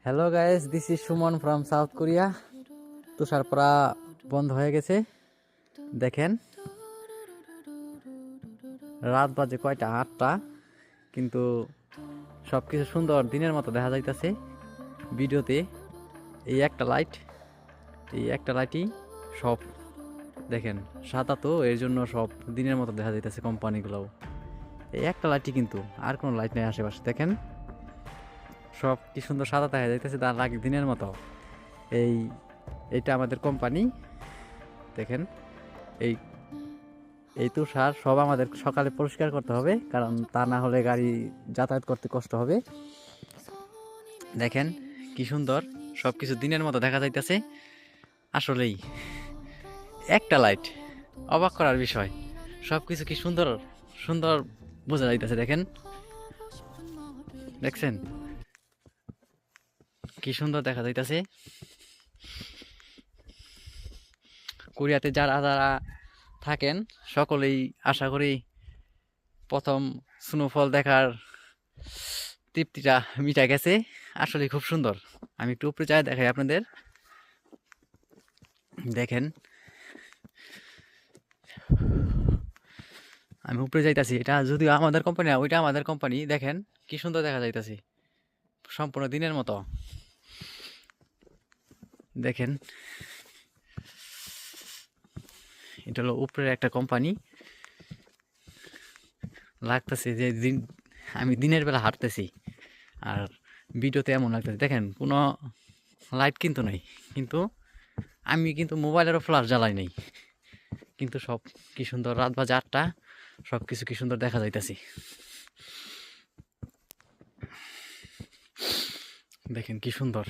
Hello guys, this is Suman from South Korea. তুষারপাড়া বন্ধ হয়ে গেছে। দেখেন রাত বাজে কয়টা, 8টা, কিন্তু সব কিছু সুন্দর দিনের মতো দেখা যাইতেছে ভিডিওতে। এই একটা লাইট, এই একটা লাইটই সব দেখেন সাদা, তো এর জন্য সব দিনের মতো দেখা যাইতেছে কোম্পানিগুলোও। এই একটা লাইটই, কিন্তু আর কোনো লাইট নেই আশেপাশে। দেখেন সব কি সুন্দর সাদা দেখা যাইতেছে, তার লাগে দিনের মতো। এই এটা আমাদের কোম্পানি। দেখেন এই এই তুষার সব আমাদের সকালে পরিষ্কার করতে হবে, কারণ তা না হলে গাড়ি যাতায়াত করতে কষ্ট হবে। দেখেন কি সুন্দর সব কিছু দিনের মতো দেখা যাইতেছে। আসলেই একটা লাইট, অবাক করার বিষয়। সব কিছু কি সুন্দর সুন্দর বোঝা যাইতেছে। দেখেন, দেখছেন কি সুন্দর দেখা যাইতেছে। কোরিয়াতে যারা যারা থাকেন সকলেই আশা করি প্রথম স্নোফল দেখার তৃপ্তিটা মিটা গেছে। আসলে খুব সুন্দর। আমি একটু উপরে যাই দেখাই আপনাদের। দেখেন আমি উপরে যাইতাছি, এটা যদিও আমাদের কোম্পানি না, ওইটা আমাদের কোম্পানি। দেখেন কি সুন্দর দেখা যাইতাছি, সম্পূর্ণ দিনের মতো। দেখেন এটা হলো উপরের একটা কোম্পানি। লাগতেছে যে দিন, আমি দিনের বেলা হাঁটতেছি আর ভিডিওতে এমন লাগতেছে। দেখেন কোনো লাইট কিন্তু নাই, কিন্তু আমি কিন্তু মোবাইলেরও ফ্ল্যাশ জ্বালাই নাই, কিন্তু সব কি সুন্দর। রাত বাজে 8টা, সব কিছু কি সুন্দর দেখা যাইতাছি। দেখেন কি সুন্দর।